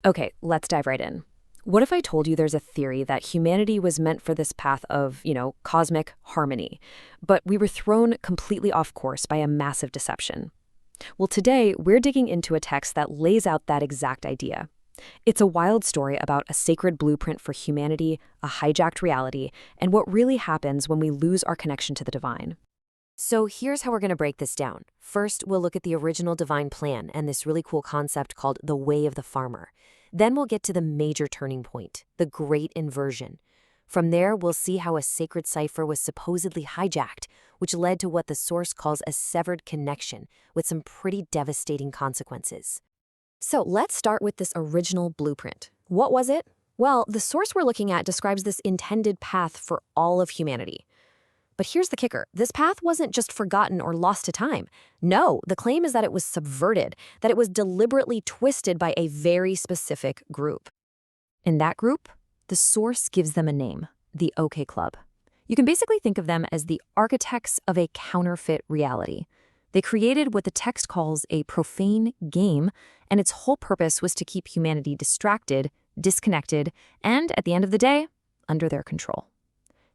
Okay, let's dive right in. What if I told you there's a theory that humanity was meant for this path of, cosmic harmony, but we were thrown completely off course by a massive deception? Well, today we're digging into a text that lays out that exact idea. It's a wild story about a sacred blueprint for humanity, a hijacked reality, and what really happens when we lose our connection to the divine. So here's how we're going to break this down. First, we'll look at the original divine plan and this really cool concept called the way of the farmer. Then we'll get to the major turning point, the great inversion. From there, we'll see how a sacred cipher was supposedly hijacked, which led to what the source calls a severed connection, with some pretty devastating consequences. So let's start with this original blueprint. What was it? Well, the source we're looking at describes this intended path for all of humanity. But here's the kicker. This path wasn't just forgotten or lost to time. No, the claim is that it was subverted, that it was deliberately twisted by a very specific group. In that group, the source gives them a name, the OK Club. You can basically think of them as the architects of a counterfeit reality. They created what the text calls a profane game, and its whole purpose was to keep humanity distracted, disconnected, and, at the end of the day, under their control.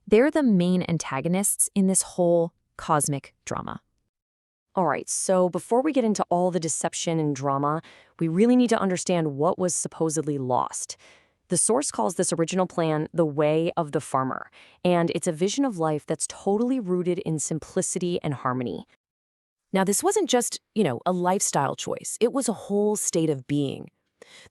They're the main antagonists in this whole cosmic drama. All right, so before we get into all the deception and drama, we really need to understand what was supposedly lost. The source calls this original plan the way of the farmer, and it's a vision of life that's totally rooted in simplicity and harmony. Now, this wasn't just, a lifestyle choice. It was a whole state of being.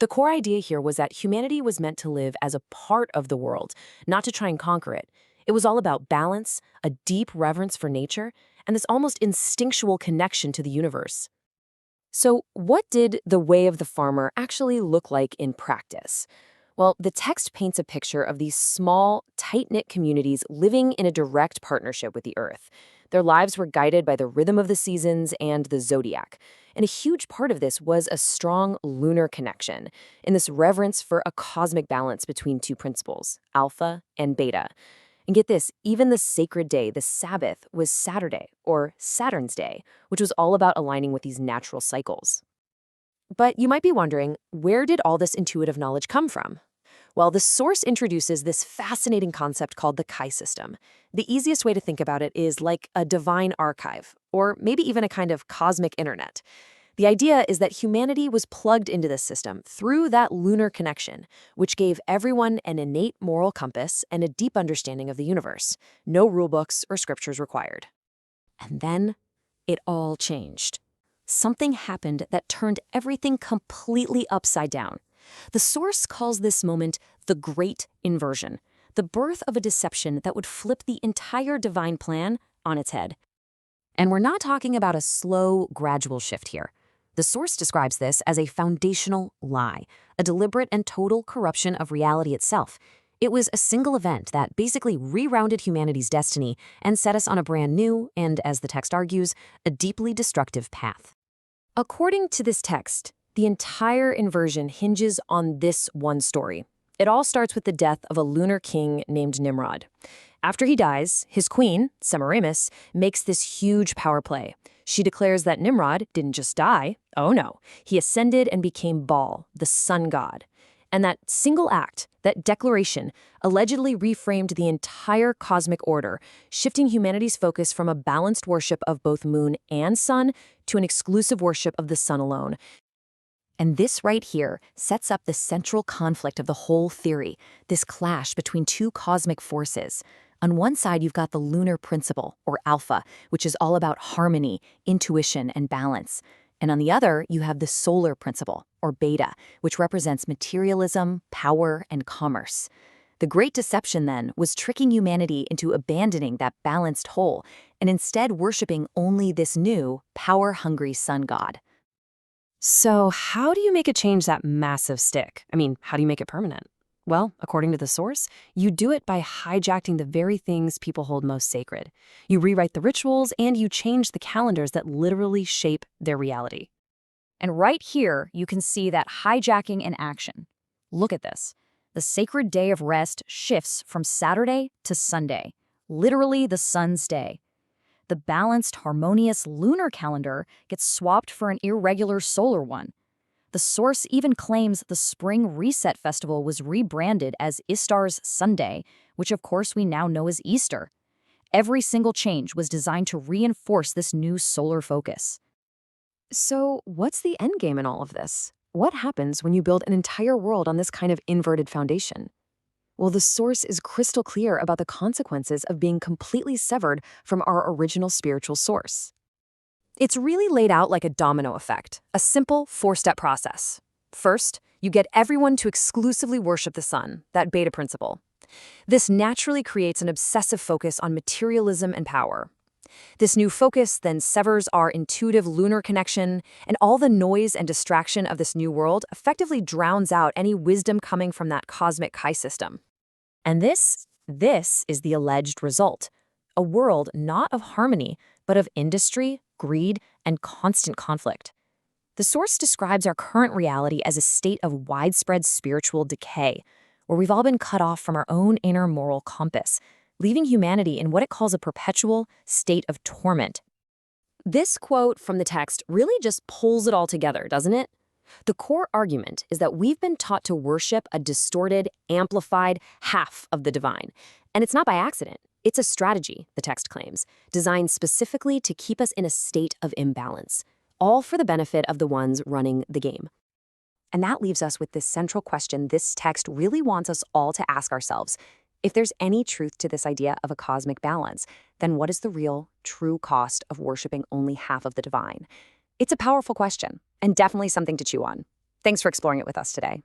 The core idea here was that humanity was meant to live as a part of the world, not to try and conquer it. It was all about balance, a deep reverence for nature, and this almost instinctual connection to the universe. So, what did the way of the farmer actually look like in practice? Well, the text paints a picture of these small, tight-knit communities living in a direct partnership with the earth. Their lives were guided by the rhythm of the seasons and the zodiac. And a huge part of this was a strong lunar connection, in this reverence for a cosmic balance between two principles, alpha and beta. And get this, even the sacred day, the Sabbath, was Saturday, or Saturn's day, which was all about aligning with these natural cycles. But you might be wondering, where did all this intuitive knowledge come from? Well, the source introduces this fascinating concept called the Chi system. The easiest way to think about it is like a divine archive, or maybe even a kind of cosmic internet. The idea is that humanity was plugged into this system through that lunar connection, which gave everyone an innate moral compass and a deep understanding of the universe. No rulebooks or scriptures required. And then it all changed. Something happened that turned everything completely upside down. The source calls this moment the great inversion, the birth of a deception that would flip the entire divine plan on its head. And we're not talking about a slow, gradual shift here. The source describes this as a foundational lie, a deliberate and total corruption of reality itself. It was a single event that basically rerounded humanity's destiny and set us on a brand new, and as the text argues, a deeply destructive path. According to this text, the entire inversion hinges on this one story. It all starts with the death of a lunar king named Nimrod. After he dies, his queen, Semiramis, makes this huge power play. She declares that Nimrod didn't just die. Oh no, he ascended and became Baal, the sun god. And that single act, that declaration, allegedly reframed the entire cosmic order, shifting humanity's focus from a balanced worship of both moon and sun to an exclusive worship of the sun alone. And this right here sets up the central conflict of the whole theory, this clash between two cosmic forces. On one side, you've got the lunar principle, or alpha, which is all about harmony, intuition, and balance. And on the other, you have the solar principle, or beta, which represents materialism, power, and commerce. The great deception, then, was tricking humanity into abandoning that balanced whole and instead worshiping only this new, power-hungry sun god. So how do you make a change that massive stick? How do you make it permanent? Well, according to the source, you do it by hijacking the very things people hold most sacred. You rewrite the rituals and you change the calendars that literally shape their reality. And right here, you can see that hijacking in action. Look at this. The sacred day of rest shifts from Saturday to Sunday, literally the sun's day. The balanced, harmonious lunar calendar gets swapped for an irregular solar one. The source even claims the Spring Reset Festival was rebranded as Istar's Sunday, which of course we now know as Easter. Every single change was designed to reinforce this new solar focus. So, what's the end game in all of this? What happens when you build an entire world on this kind of inverted foundation? Well, the source is crystal clear about the consequences of being completely severed from our original spiritual source. It's really laid out like a domino effect, a simple four-step process. First, you get everyone to exclusively worship the sun, that beta principle. This naturally creates an obsessive focus on materialism and power. This new focus then severs our intuitive lunar connection, and all the noise and distraction of this new world effectively drowns out any wisdom coming from that cosmic Kai system. And this is the alleged result. A world not of harmony, but of industry, greed, and constant conflict. The source describes our current reality as a state of widespread spiritual decay, where we've all been cut off from our own inner moral compass, leaving humanity in what it calls a perpetual state of torment. This quote from the text really just pulls it all together, doesn't it? The core argument is that we've been taught to worship a distorted, amplified half of the divine. And it's not by accident. It's a strategy, the text claims, designed specifically to keep us in a state of imbalance, all for the benefit of the ones running the game. And that leaves us with this central question this text really wants us all to ask ourselves. If there's any truth to this idea of a cosmic balance, then what is the real, true cost of worshiping only half of the divine? It's a powerful question, and definitely something to chew on. Thanks for exploring it with us today.